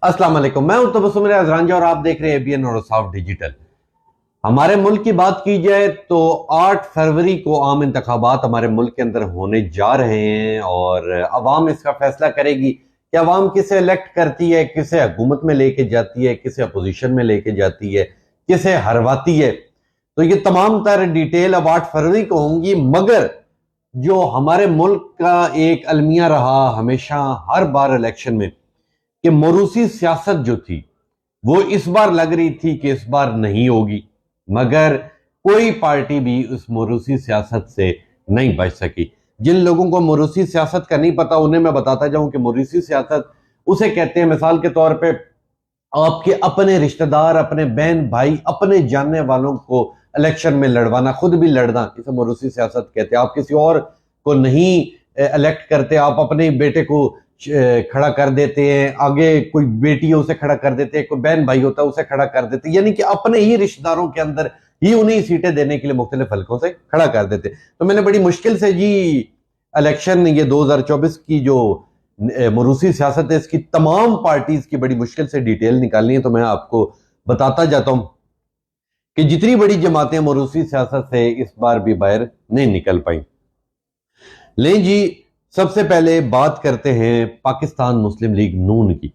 السلام علیکم، میں ہوں تبسم ازرانجہ اور آپ دیکھ رہے ہیں ABN اور صاف ڈیجیٹل۔ ہمارے ملک کی بات کی جائے تو 8 فروری کو عام انتخابات ہمارے ملک کے اندر ہونے جا رہے ہیں اور عوام اس کا فیصلہ کرے گی کہ عوام کسے الیکٹ کرتی ہے، کسے حکومت میں لے کے جاتی ہے، کسے اپوزیشن میں لے کے جاتی ہے، کسے ہرواتی ہے۔ تو یہ تمام تر ڈیٹیل اب 8 فروری کو ہوں گی، مگر جو ہمارے ملک کا ایک المیہ رہا ہمیشہ ہر بار الیکشن میں کہ موروثی سیاست جو تھی وہ اس بار لگ رہی تھی کہ اس بار نہیں ہوگی، مگر کوئی پارٹی بھی اس موروثی سیاست سے نہیں بچ سکی۔ جن لوگوں کو موروثی سیاست کا نہیں پتا انہیں میں بتاتا جاؤں کہ موروثی سیاست اسے کہتے ہیں، مثال کے طور پہ آپ کے اپنے رشتہ دار، اپنے بہن بھائی، اپنے جاننے والوں کو الیکشن میں لڑوانا، خود بھی لڑنا، اسے موروثی سیاست کہتے ہیں۔ آپ کسی اور کو نہیں الیکٹ کرتے، آپ اپنے بیٹے کو کھڑا کر دیتے ہیں، آگے کوئی بیٹی ہے اسے کھڑا کر دیتے ہیں، کوئی بہن بھائی ہوتا ہے اسے کھڑا کر دیتے ہیں، یعنی کہ اپنے ہی رشتہ داروں کے اندر ہی انہیں سیٹیں دینے کے لیے مختلف حلقوں سے کھڑا کر دیتے۔ تو میں نے بڑی مشکل سے الیکشن یہ 2024 کی جو موروثی سیاست ہے اس کی تمام پارٹیز کی بڑی مشکل سے ڈیٹیل نکالنی ہے، تو میں آپ کو بتاتا جاتا ہوں کہ جتنی بڑی جماعتیں موروثی سیاست سے اس بار بھی باہر نہیں نکل پائیں۔ لیں جی، سب سے پہلے بات کرتے ہیں پاکستان مسلم لیگ نون کی۔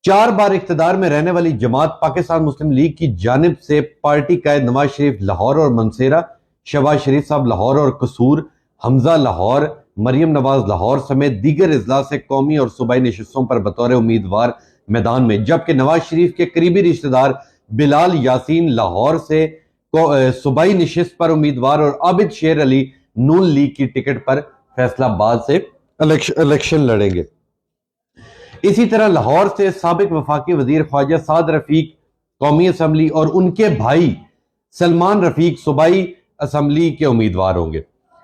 4 بار اقتدار میں رہنے والی جماعت پاکستان مسلم لیگ کی جانب سے پارٹی قائد نواز شریف لاہور اور منصیرہ، شہباز شریف صاحب لاہور اور قصور، حمزہ لاہور، مریم نواز لاہور سمیت دیگر اضلاع سے قومی اور صوبائی نشستوں پر بطور امیدوار میدان میں، جبکہ نواز شریف کے قریبی رشتہ دار بلال یاسین لاہور سے صوبائی نشست پر امیدوار اور عابد شیر علی نون لیگ کی ٹکٹ پر فیصلہ آباد سے الیکشن لڑیں گے۔ اسی طرح لاہور سے سابق وفاقی وزیر خواجہ سعد رفیق قومی اسمبلی اور ان کے بھائی سلمان رفیق صوبائی اسمبلی کے امیدوار ہوں گے،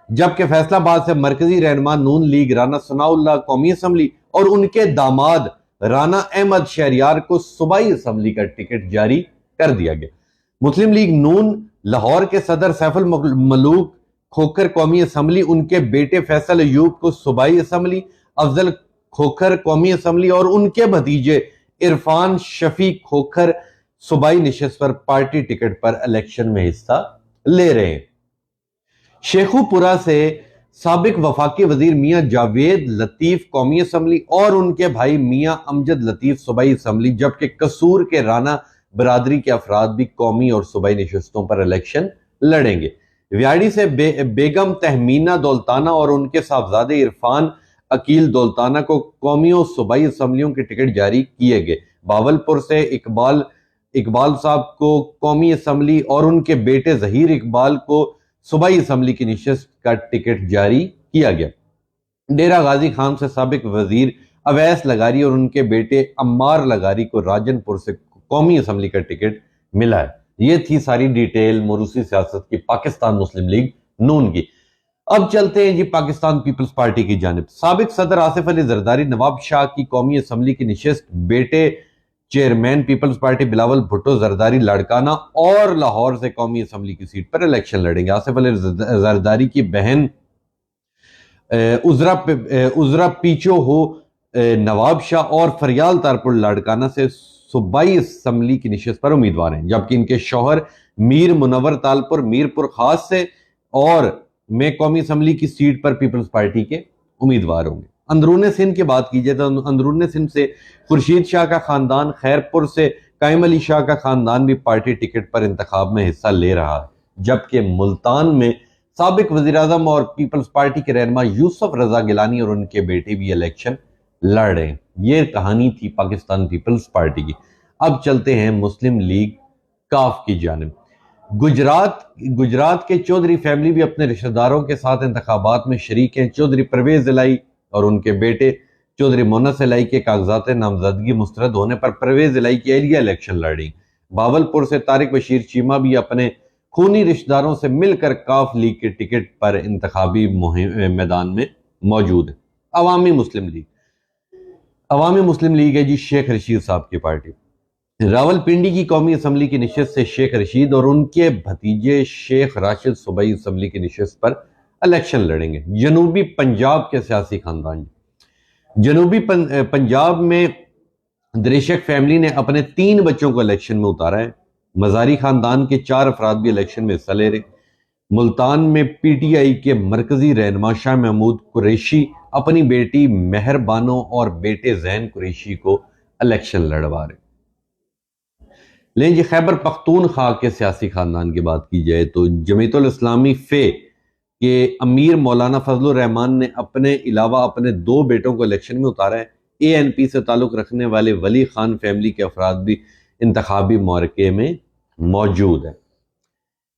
جبکہ فیصلہ آباد سے مرکزی رہنما نون لیگ رانا ثناء اللہ قومی اسمبلی اور ان کے داماد رانا احمد شہریار کو صوبائی اسمبلی کا ٹکٹ جاری کر دیا گیا۔ مسلم لیگ نون لاہور کے صدر سیف الملوک کھوکھر قومی اسمبلی، ان کے بیٹے فیصل ایوب کو صوبائی اسمبلی، افضل کھوکھر قومی اسمبلی اور ان کے بھتیجے عرفان شفیع کھوکھر صوبائی نشست پر پارٹی ٹکٹ پر الیکشن میں حصہ لے رہے ہیں۔ شیخو پورہ سے سابق وفاقی وزیر میاں جاوید لطیف قومی اسمبلی اور ان کے بھائی میاں امجد لطیف صوبائی اسمبلی، جبکہ قصور کے رانا برادری کے افراد بھی قومی اور صوبائی نشستوں پر الیکشن لڑیں گے۔ ویاڑی سے بیگم تہمینہ دولتانہ اور ان کے صاحبزادے عرفان عقیل دولتانہ کو قومی اور صوبائی اسمبلیوں کے ٹکٹ جاری کیے گئے۔ باولپور سے اقبال صاحب کو قومی اسمبلی اور ان کے بیٹے ظہیر اقبال کو صوبائی اسمبلی کی نشست کا ٹکٹ جاری کیا گیا۔ ڈیرہ غازی خان سے سابق وزیر اویس لغاری اور ان کے بیٹے عمار لغاری کو راجن پور سے قومی اسمبلی کا ٹکٹ ملا ہے۔ یہ تھی ساری ڈیٹیل موروثی سیاست کی پاکستان مسلم لیگ نون کی۔ اب چلتے ہیں پاکستان پیپلز پارٹی کی جانب۔ سابق صدر آصف علی زرداری نواب شاہ کی قومی اسمبلی کی نشست، بیٹے چیئرمین پیپلز پارٹی بلاول بھٹو زرداری لاڑکانہ اور لاہور سے قومی اسمبلی کی سیٹ پر الیکشن لڑیں گے۔ آصف علی زرداری کی بہن عذرا پیچو ہو نواب شاہ اور فریال تارپور لاڑکانہ سے صوبائی اسمبلی کی نشست پر امیدوار ہیں، جبکہ ان کے شوہر میر منور تالپور میرپور خاص سے اور میں قومی اسمبلی کی سیٹ پر پیپلز پارٹی کے امیدوار ہوں گے۔ اندرون سندھ کی بات کی جائے تو اندرون سندھ سے خورشید شاہ کا خاندان، خیرپور سے قائم علی شاہ کا خاندان بھی پارٹی ٹکٹ پر انتخاب میں حصہ لے رہا ہے، جبکہ ملتان میں سابق وزیراعظم اور پیپلز پارٹی کے رہنما یوسف رضا گیلانی اور ان کے بیٹے بھی الیکشن لڑ رہے ہیں۔ یہ کہانی تھی پاکستان پیپلز پارٹی کی۔ اب چلتے ہیں مسلم لیگ کاف کی جانب۔ گجرات کے چودھری فیملی بھی اپنے رشتہ داروں کے ساتھ انتخابات میں شریک ہیں۔ چودھری پرویز الہی اور ان کے بیٹے چودھری مونس الہی کے کاغذات نامزدگی مسترد ہونے پر پرویز الہی کی اہلیہ الیکشن لڑ رہی۔ باولپور سے طارق بشیر چیمہ بھی اپنے خونی رشتہ داروں سے مل کر کاف لیگ کے ٹکٹ پر انتخابی میدان میں موجود ہے۔ عوامی مسلم لیگ ہے شیخ رشید صاحب کی پارٹی۔ راول پنڈی کی قومی اسمبلی کی نشست سے شیخ رشید اور ان کے بھتیجے شیخ راشد صوبائی اسمبلی کی نشست پر الیکشن لڑیں گے۔ جنوبی پنجاب کے سیاسی خاندان، جنوبی پنجاب میں دریشک فیملی نے اپنے 3 بچوں کو الیکشن میں اتارا ہے۔ مزاری خاندان کے 4 افراد بھی الیکشن میں حصہ لے رہے۔ ملتان میں پی ٹی آئی کے مرکزی رہنما شاہ محمود قریشی اپنی بیٹی مہر بانو اور بیٹے زین قریشی کو الیکشن لڑوا رہے۔ لیکن جی خیبر پختونخوا کے سیاسی خاندان کی بات کی جائے تو جمعیت الاسلامی فے کے امیر مولانا فضل الرحمان نے اپنے علاوہ اپنے 2 بیٹوں کو الیکشن میں اتارا ہے۔ اے این پی سے تعلق رکھنے والے ولی خان فیملی کے افراد بھی انتخابی معرکے میں موجود ہیں۔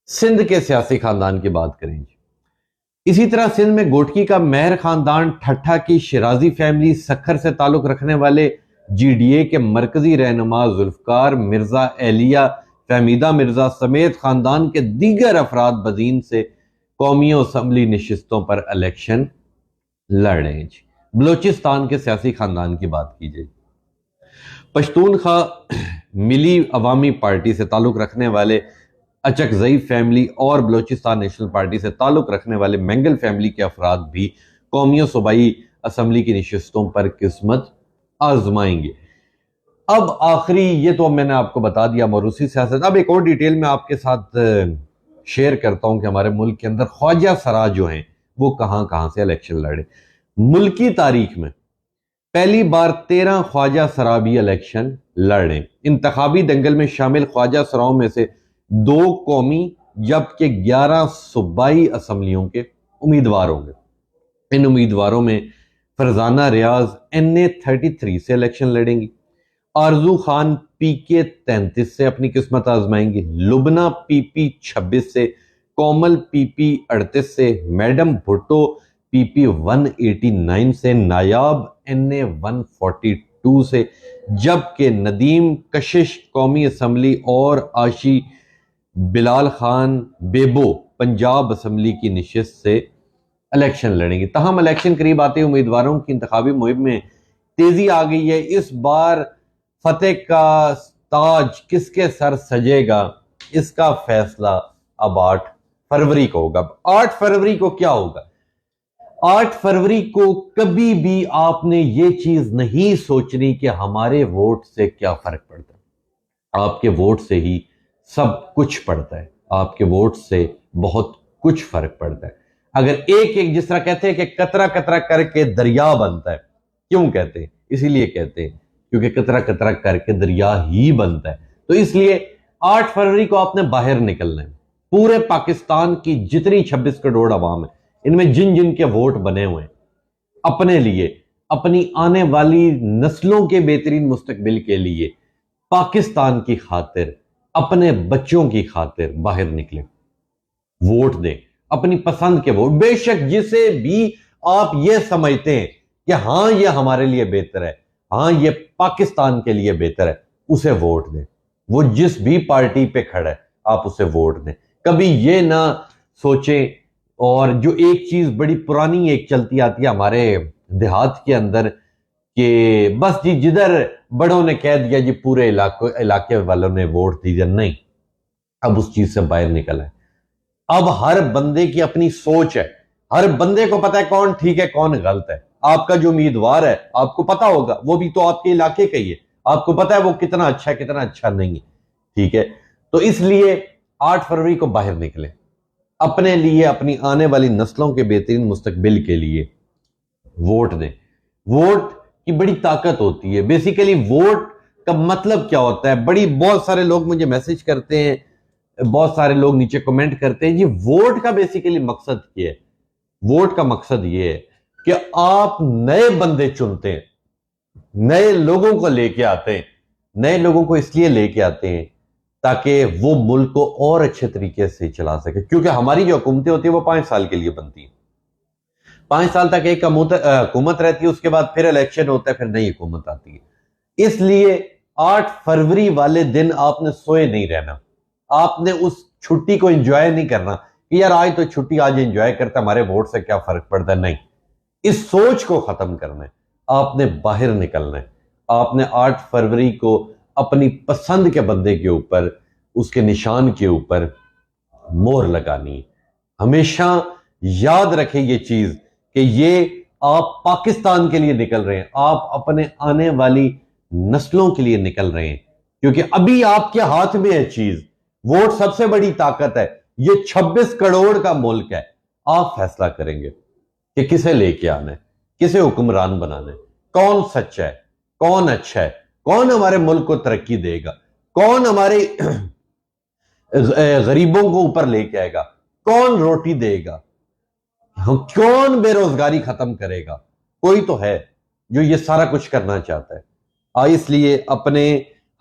سندھ کے سیاسی خاندان کی بات کریں جی، اسی طرح سندھ میں گوٹکی کا مہر خاندان، ٹھٹھا کی شرازی فیملی، سکھر سے تعلق رکھنے والے جی ڈی اے کے مرکزی رہنما ذوالفقار مرزا، اہلیہ فہمیدہ مرزا سمیت خاندان کے دیگر افراد بزین سے قومی اسمبلی نشستوں پر الیکشن لڑ رہے ہیں۔ بلوچستان کے سیاسی خاندان کی بات کی جائے، پشتونخوا ملی عوامی پارٹی سے تعلق رکھنے والے اچک زئی فیملی اور بلوچستان نیشنل پارٹی سے تعلق رکھنے والے مینگل فیملی کے افراد بھی قومی و صوبائی اسمبلی کی نشستوں پر قسمت آزمائیں گے۔ اب آخری، یہ تو میں نے آپ کو بتا دیا موروثی سیاست۔ اب ایک اور ڈیٹیل میں آپ کے ساتھ شیئر کرتا ہوں کہ ہمارے ملک کے اندر خواجہ سرا جو ہیں وہ کہاں کہاں سے الیکشن لڑے۔ ملکی تاریخ میں پہلی بار 13 خواجہ سرا بھی الیکشن لڑے۔ انتخابی دنگل میں شامل خواجہ سراؤں میں سے 2 قومی جبکہ 11 صوبائی اسمبلیوں کے امیدوار ہوں گے۔ ان امیدواروں میں فرزانہ ریاض این اے 33 سے الیکشن لڑیں گی، آرزو خان پی کے 33 سے اپنی قسمت آزمائیں گی، لبنہ پی پی 26 سے، کومل پی پی 38 سے، میڈم بھٹو پی پی 189 سے، نایاب این اے 142 سے، جبکہ ندیم کشش قومی اسمبلی اور عاشی بلال خان بیبو پنجاب اسمبلی کی نشست سے الیکشن لڑیں گے۔ تاہم الیکشن قریب آتے امیدواروں کی انتخابی مہم میں تیزی آ گئی ہے۔ اس بار فتح کا تاج کس کے سر سجے گا، اس کا فیصلہ اب 8 فروری کو ہوگا۔ 8 فروری کو کیا ہوگا؟ 8 فروری کو کبھی بھی آپ نے یہ چیز نہیں سوچنی کہ ہمارے ووٹ سے کیا فرق پڑتا ہے۔ آپ کے ووٹ سے ہی سب کچھ پڑتا ہے، آپ کے ووٹ سے بہت کچھ فرق پڑتا ہے۔ اگر ایک جس طرح کہتے ہیں کہ قطرہ قطرہ کر کے دریا بنتا ہے، کیوں کہتے ہیں؟ اسی لیے کہتے ہیں کیونکہ قطرہ قطرہ کر کے دریا ہی بنتا ہے۔ تو اس لیے 8 فروری کو آپ نے باہر نکلنا ہے۔ پورے پاکستان کی جتنی 26 کروڑ عوام ہے، ان میں جن جن کے ووٹ بنے ہوئے ہیں، اپنے لیے، اپنی آنے والی نسلوں کے بہترین مستقبل کے لیے، پاکستان کی خاطر، اپنے بچوں کی خاطر باہر نکلیں، ووٹ دیں، اپنی پسند کے ووٹ، بے شک جسے بھی آپ یہ سمجھتے ہیں کہ ہاں یہ ہمارے لیے بہتر ہے، ہاں یہ پاکستان کے لیے بہتر ہے، اسے ووٹ دیں۔ وہ جس بھی پارٹی پہ کھڑا ہے آپ اسے ووٹ دیں۔ کبھی یہ نہ سوچیں، اور جو ایک چیز بڑی پرانی ایک چلتی آتی ہے ہمارے دیہات کے اندر کہ بس جی جدھر بڑوں نے کہہ دیا جی پورے علاقے والوں نے ووٹ دی دیا، نہیں، اب اس چیز سے باہر نکلا ہے۔ اب ہر بندے کی اپنی سوچ ہے، ہر بندے کو پتا ہے کون ٹھیک ہے کون غلط ہے۔ آپ کا جو امیدوار ہے آپ کو پتا ہوگا، وہ بھی تو آپ کے علاقے کا ہی ہے، آپ کو پتا ہے وہ کتنا اچھا ہے کتنا اچھا نہیں ہے، ٹھیک ہے؟ تو اس لیے 8 فروری کو باہر نکلیں، اپنے لیے، اپنی آنے والی نسلوں کے بہترین مستقبل کے لیے ووٹ دیں۔ ووٹ کی بڑی طاقت ہوتی ہے۔ بیسیکلی ووٹ کا مطلب کیا ہوتا ہے؟ بہت سارے لوگ مجھے میسج کرتے ہیں، بہت سارے لوگ نیچے کمنٹ کرتے ہیں، جی ووٹ کا بیسیکلی مقصد کیا ہے؟ ووٹ کا مقصد یہ ہے کہ آپ نئے بندے چنتے ہیں، نئے لوگوں کو لے کے آتے ہیں، نئے لوگوں کو اس لیے لے کے آتے ہیں تاکہ وہ ملک کو اور اچھے طریقے سے چلا سکے، کیونکہ ہماری جو حکومتیں ہوتی ہیں وہ 5 سال کے لیے بنتی ہیں۔ 5 سال تک ایک حکومت رہتی ہے، اس کے بعد پھر الیکشن ہوتا ہے، پھر نئی حکومت آتی ہے۔ اس لیے 8 فروری والے دن آپ نے سوئے نہیں رہنا، آپ نے اس چھٹی کو انجوائے نہیں کرنا کہ یار آج تو چھٹی، آج انجوائے کرتا، ہمارے ووٹ سے کیا فرق پڑتا ہے۔ نہیں، اس سوچ کو ختم کرنا ہے، آپ نے باہر نکلنا ہے۔ آپ نے 8 فروری کو اپنی پسند کے بندے کے اوپر، اس کے نشان کے اوپر مہر لگانی ہے۔ ہمیشہ یاد رکھیں یہ چیز کہ یہ آپ پاکستان کے لیے نکل رہے ہیں، آپ اپنے آنے والی نسلوں کے لیے نکل رہے ہیں، کیونکہ ابھی آپ کے ہاتھ میں ہے چیز، ووٹ سب سے بڑی طاقت ہے، یہ 26 کروڑ کا ملک ہے، آپ فیصلہ کریں گے کہ کسے لے کے آنا ہے، کسے حکمران بنانا ہے، کون سچا ہے، کون اچھا ہے، کون ہمارے ملک کو ترقی دے گا، کون ہمارے غریبوں کو اوپر لے کے آئے گا، کون روٹی دے گا، کون بے روزگاری ختم کرے گا؟ کوئی تو ہے جو یہ سارا کچھ کرنا چاہتا ہے۔ اس لیے اپنے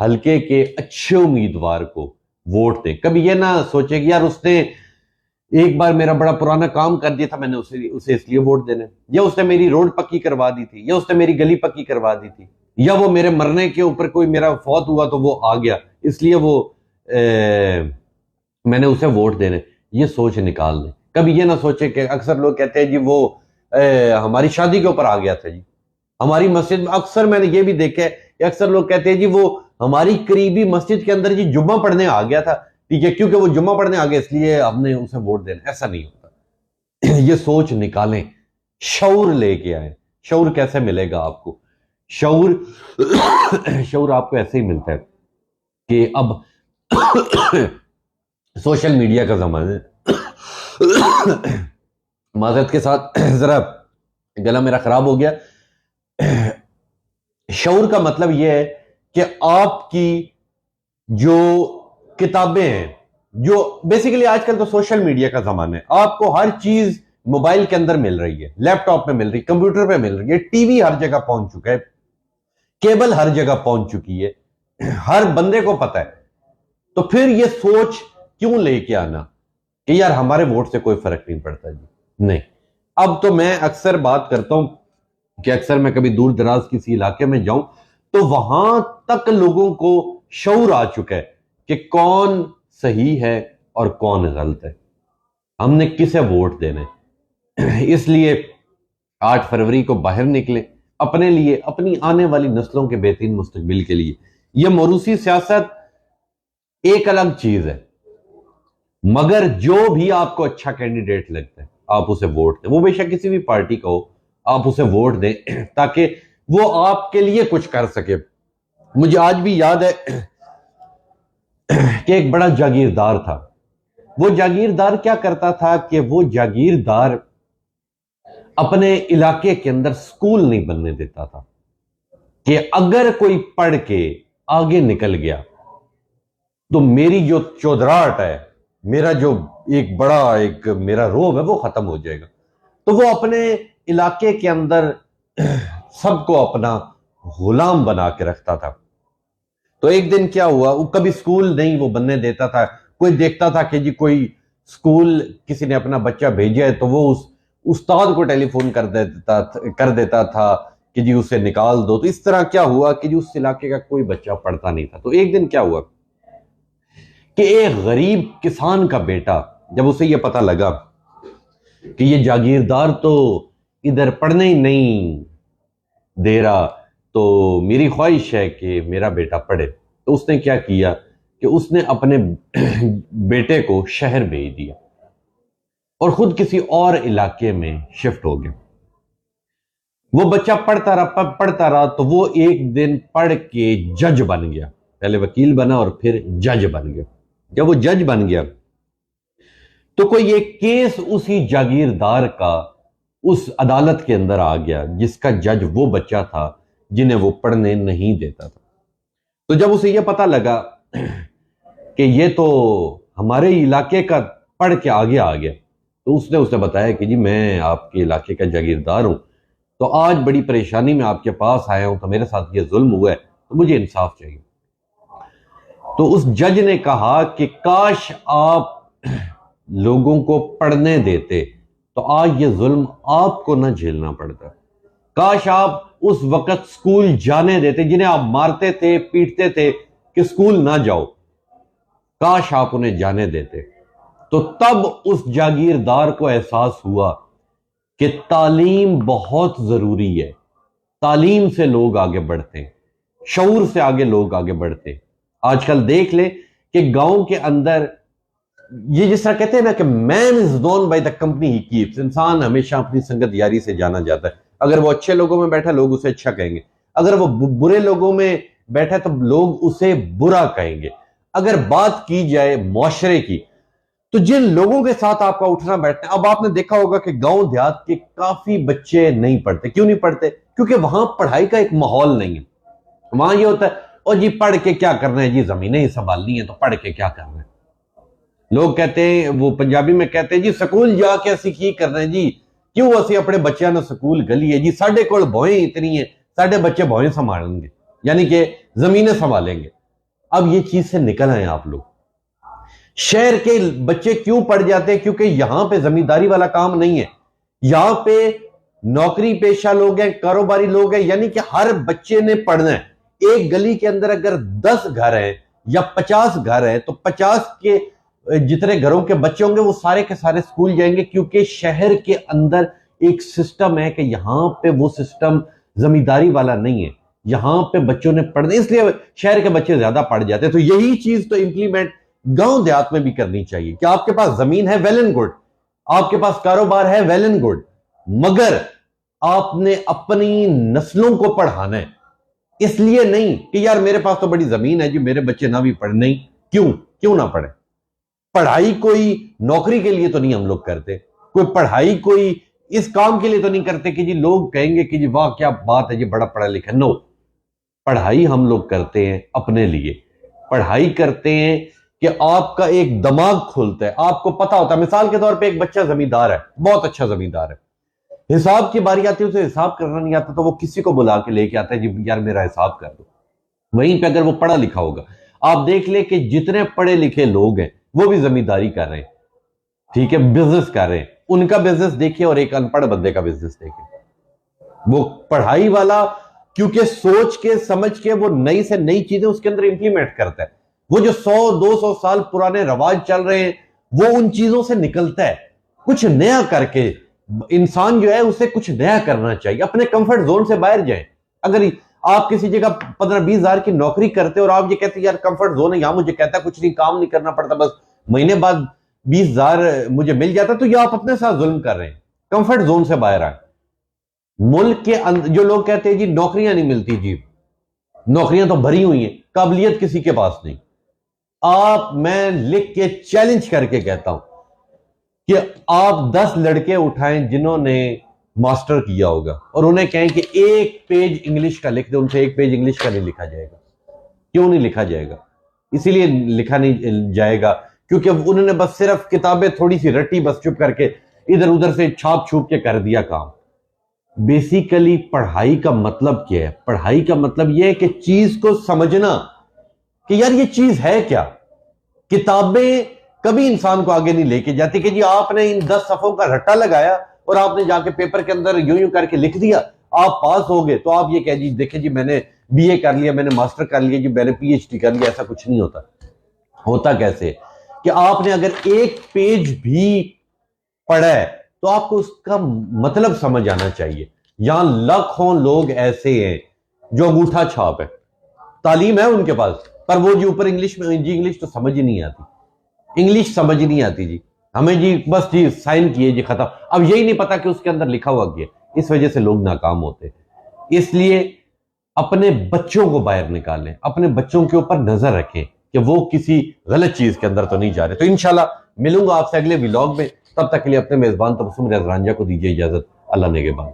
حلقے کے اچھے امیدوار کو ووٹ دیں۔ کبھی یہ نہ سوچے کہ یار اس نے ایک بار میرا بڑا پرانا کام کر دیا تھا، میں نے اسے اس لیے ووٹ دینے، یا اس نے میری روڈ پکی کروا دی تھی، یا اس نے میری گلی پکی کروا دی تھی، یا وہ میرے مرنے کے اوپر کوئی میرا فوت ہوا تو وہ آ گیا اس لیے وہ میں نے اسے ووٹ دینے۔ یہ سوچ نکال دیں۔ کبھی یہ نہ سوچے کہ اکثر لوگ کہتے ہیں جی وہ ہماری شادی کے اوپر آ گیا تھا، جی ہماری مسجد میں، اکثر میں نے یہ بھی دیکھا ہے کہ اکثر لوگ کہتے ہیں جی وہ ہماری قریبی مسجد کے اندر جی جمعہ پڑھنے آ گیا تھا، ٹھیک ہے، کیونکہ وہ جمعہ پڑھنے آ گیا اس لیے ہم نے اسے ووٹ دینا۔ ایسا نہیں ہوتا۔ یہ سوچ نکالیں، شعور لے کے آئیں۔ شعور کیسے ملے گا آپ کو؟ شعور آپ کو ایسے ہی ملتا ہے کہ اب سوشل میڈیا کا زمانہ ہے۔ معذرت کے ساتھ ذرا گلا میرا خراب ہو گیا۔ شعور کا مطلب یہ ہے کہ آپ کی جو کتابیں ہیں، جو بیسیکلی آج کل تو سوشل میڈیا کا زمانہ ہے، آپ کو ہر چیز موبائل کے اندر مل رہی ہے، لیپ ٹاپ پہ مل رہی ہے، کمپیوٹر پہ مل رہی ہے، ٹی وی ہر جگہ پہنچ چکا ہے، کیبل ہر جگہ پہنچ چکی ہے، ہر بندے کو پتا ہے۔ تو پھر یہ سوچ کیوں لے کے آنا کہ یار ہمارے ووٹ سے کوئی فرق نہیں پڑتا؟ جی نہیں۔ اب تو میں اکثر بات کرتا ہوں کہ اکثر میں کبھی دور دراز کسی علاقے میں جاؤں تو وہاں تک لوگوں کو شعور آ چکا ہے کہ کون صحیح ہے اور کون غلط ہے، ہم نے کسے ووٹ دینے۔ اس لیے 8 فروری کو باہر نکلے اپنے لیے، اپنی آنے والی نسلوں کے بہترین مستقبل کے لیے۔ یہ موروثی سیاست ایک الگ چیز ہے، مگر جو بھی آپ کو اچھا کینڈیڈیٹ لگتا ہے آپ اسے ووٹ دیں، وہ بے شک کسی بھی پارٹی کا ہو، آپ اسے ووٹ دیں تاکہ وہ آپ کے لیے کچھ کر سکے۔ مجھے آج بھی یاد ہے کہ ایک بڑا جاگیردار تھا۔ وہ جاگیردار کیا کرتا تھا کہ وہ جاگیردار اپنے علاقے کے اندر سکول نہیں بننے دیتا تھا کہ اگر کوئی پڑھ کے آگے نکل گیا تو میری جو چودراہٹ ہے، میرا جو ایک بڑا میرا روب ہے وہ ختم ہو جائے گا۔ تو وہ اپنے علاقے کے اندر سب کو اپنا غلام بنا کے رکھتا تھا۔ تو ایک دن کیا ہوا، وہ کبھی سکول نہیں وہ بننے دیتا تھا۔ کوئی دیکھتا تھا کہ جی کوئی سکول کسی نے اپنا بچہ بھیجا ہے تو وہ اس استاد کو ٹیلی فون کر دیتا تھا کہ جی اسے نکال دو۔ تو اس طرح کیا ہوا کہ جی اس علاقے کا کوئی بچہ پڑھتا نہیں تھا۔ تو ایک دن کیا ہوا کہ ایک غریب کسان کا بیٹا، جب اسے یہ پتہ لگا کہ یہ جاگیردار تو ادھر پڑھنے ہی نہیں دے رہا، تو میری خواہش ہے کہ میرا بیٹا پڑھے، تو اس نے کیا کیا کہ اس نے اپنے بیٹے کو شہر بھیج دیا اور خود کسی اور علاقے میں شفٹ ہو گیا۔ وہ بچہ پڑھتا رہا تو وہ ایک دن پڑھ کے جج بن گیا۔ پہلے وکیل بنا اور پھر جج بن گیا۔ جب وہ جج بن گیا تو کوئی ایک کیس اسی جاگیردار کا اس عدالت کے اندر آ گیا جس کا جج وہ بچہ تھا جنہیں وہ پڑھنے نہیں دیتا تھا۔ تو جب اسے یہ پتہ لگا کہ یہ تو ہمارے علاقے کا پڑھ کے آگے آ گیا، تو اس نے اسے بتایا کہ جی میں آپ کے علاقے کا جاگیردار ہوں، تو آج بڑی پریشانی میں آپ کے پاس آیا ہوں، تو میرے ساتھ یہ ظلم ہوا ہے، تو مجھے انصاف چاہیے۔ تو اس جج نے کہا کہ کاش آپ لوگوں کو پڑھنے دیتے تو آج یہ ظلم آپ کو نہ جھیلنا پڑتا۔ کاش آپ اس وقت سکول جانے دیتے، جنہیں آپ مارتے تھے پیٹتے تھے کہ سکول نہ جاؤ، کاش آپ انہیں جانے دیتے۔ تو تب اس جاگیردار کو احساس ہوا کہ تعلیم بہت ضروری ہے، تعلیم سے لوگ آگے بڑھتے ہیں، شعور سے آگے لوگ آگے بڑھتے ہیں۔ آج کل دیکھ لیں کہ گاؤں کے اندر یہ جس طرح کہتے ہیں نا کہ man is known by the company ہی کیپس، انسان ہمیشہ اپنی سنگت یاری سے جانا جاتا ہے۔ اگر وہ اچھے لوگوں میں بیٹھا لوگ اسے اچھا کہیں گے، اگر وہ برے لوگوں میں بیٹھا تو لوگ اسے برا کہیں گے. اگر بات کی جائے معاشرے کی تو جن لوگوں کے ساتھ آپ کا اٹھنا بیٹھنا, اب آپ نے دیکھا ہوگا کہ گاؤں دیہات کے کافی بچے نہیں پڑھتے. کیوں نہیں پڑھتے؟ کیونکہ وہاں پڑھائی کا ایک ماحول نہیں ہے. وہاں یہ ہوتا ہے اور جی پڑھ کے کیا کرنا ہے جی, زمینیں ہی سنبھالنی ہے تو پڑھ کے کیا کرنا ہے. لوگ کہتے ہیں, وہ پنجابی میں کہتے ہیں جی سکول جا کے اسی کی کرنا ہے جی, کیوں اسی اپنے بچیاں نے سکول گلی ہے جی, ساڈے کول بوئیں اتنی ہیں, ساڈے بچے بوئیں سنبھالیں گے, یعنی کہ زمینیں سنبھالیں گے. اب یہ چیز سے نکل آئے آپ لوگ. شہر کے بچے کیوں پڑھ جاتے ہیں؟ کیونکہ یہاں پہ زمینداری والا کام نہیں ہے, یہاں پہ نوکری پیشہ لوگ ہیں, کاروباری لوگ ہیں, یعنی کہ ہر بچے نے پڑھنا ہے. ایک گلی کے اندر اگر 10 گھر ہیں یا 50 گھر ہیں تو 50 کے جتنے گھروں کے بچے ہوں گے وہ سارے کے سارے سکول جائیں گے, کیونکہ شہر کے اندر ایک سسٹم ہے کہ یہاں پہ وہ سسٹم زمینداری والا نہیں ہے. یہاں پہ بچوں نے پڑھنا, اس لیے شہر کے بچے زیادہ پڑھ جاتے ہیں. تو یہی چیز تو امپلیمنٹ گاؤں دیہات میں بھی کرنی چاہیے کہ آپ کے پاس زمین ہے, ویل اینڈ گڈ, آپ کے پاس کاروبار ہے, ویل اینڈ گڈ, مگر آپ نے اپنی نسلوں کو پڑھانا ہے. اس لیے نہیں کہ یار میرے پاس تو بڑی زمین ہے جی, میرے بچے نہ بھی پڑھ. نہیں, کیوں نہ پڑھیں؟ پڑھائی کوئی نوکری کے لیے تو نہیں ہم لوگ کرتے, کوئی پڑھائی کوئی اس کام کے لیے تو نہیں کرتے کہ جی لوگ کہیں گے کہ جی واہ کیا بات ہے جی بڑا پڑھا لکھا. نو, پڑھائی ہم لوگ کرتے ہیں اپنے لیے. پڑھائی کرتے ہیں کہ آپ کا ایک دماغ کھلتا ہے, آپ کو پتا ہوتا ہے. مثال کے طور پہ ایک بچہ زمیندار ہے, بہت اچھا زمیندار ہے, حساب کی باری آتی ہے, اسے حساب کرنا نہیں آتا تو وہ کسی کو بلا کے لے کے آتا ہے جی یار میرا حساب کر دو. وہیں پہ اگر وہ پڑھا لکھا ہوگا, آپ دیکھ لیں کہ جتنے پڑھے لکھے لوگ ہیں وہ بھی زمینداری کر رہے ہیں, ٹھیک ہے, بزنس کر رہے ہیں. ان کا بزنس دیکھیں اور ایک ان پڑھ بندے کا بزنس دیکھیں. وہ پڑھائی والا کیونکہ سوچ کے سمجھ کے وہ نئی سے نئی چیزیں اس کے اندر امپلیمنٹ کرتا ہے. وہ جو 100-200 سال پرانے رواج چل رہے ہیں وہ ان چیزوں سے نکلتا ہے, کچھ نیا کر کے. انسان جو ہے اسے کچھ نیا کرنا چاہیے, اپنے کمفرٹ زون سے باہر جائیں. اگر آپ کسی جگہ 15-20 ہزار کی نوکری کرتے اور آپ یہ کہتے ہیں یار کمفرٹ زون ہے, یہاں مجھے کہتا ہے کچھ نہیں, کام نہیں کرنا پڑتا, بس مہینے بعد 20 ہزار مجھے مل جاتا, تو یہ آپ اپنے ساتھ ظلم کر رہے ہیں. کمفرٹ زون سے باہر آئیں. ملک کے اندر جو لوگ کہتے ہیں جی نوکریاں نہیں ملتی, جی نوکریاں تو بھری ہوئی ہیں, قابلیت کسی کے پاس نہیں. میں لکھ کے چیلنج کر کے کہتا ہوں کہ آپ 10 لڑکے اٹھائیں جنہوں نے ماسٹر کیا ہوگا اور انہیں کہیں کہ ایک پیج انگلش کا لکھ دیں, ان سے ایک پیج انگلش کا نہیں لکھا جائے گا. کیوں نہیں لکھا جائے گا؟ اسی لیے لکھا نہیں جائے گا کیونکہ انہوں نے بس صرف کتابیں تھوڑی سی رٹی, بس چپ کر کے ادھر ادھر سے چھاپ چھوپ کے کر دیا کام. بیسیکلی پڑھائی کا مطلب کیا ہے؟ پڑھائی کا مطلب یہ ہے کہ چیز کو سمجھنا کہ یار یہ چیز ہے کیا. کتابیں کبھی انسان کو آگے نہیں لے کے جاتی کہ جی آپ نے ان 10 صفحوں کا رٹا لگایا اور آپ نے جا کے پیپر کے اندر یوں کر کے لکھ دیا, آپ پاس ہو گئے, تو آپ یہ کہہ جی دیکھیں جی میں نے بی اے کر لیا, میں نے ماسٹر کر لیا, جی میں نے پی ایچ ڈی کر لیا. ایسا کچھ نہیں ہوتا. ہوتا کیسے کہ آپ نے اگر ایک پیج بھی پڑھا ہے تو آپ کو اس کا مطلب سمجھ آنا چاہیے. یہاں لاکھوں لوگ ایسے ہیں جو انگوٹھا چھاپ ہے, تعلیم ہے ان کے پاس, پر وہ جی اوپر انگلش میں, جی انگلش تو سمجھ ہی نہیں آتی, انگلش سمجھ نہیں آتی جی ہمیں, جی بس جی سائن کیے جی ختم. اب یہی نہیں پتا کہ اس کے اندر لکھا ہوا کیا. اس وجہ سے لوگ ناکام ہوتے. اس لیے اپنے بچوں کو باہر نکالیں, اپنے بچوں کے اوپر نظر رکھیں کہ وہ کسی غلط چیز کے اندر تو نہیں جا رہے. تو انشاءاللہ ملوں گا آپ سے اگلے ولاگ میں. تب تک کے لیے اپنے میزبان تبسم ریاض رانجھا کو دیجیے اجازت. اللہ نگہبان.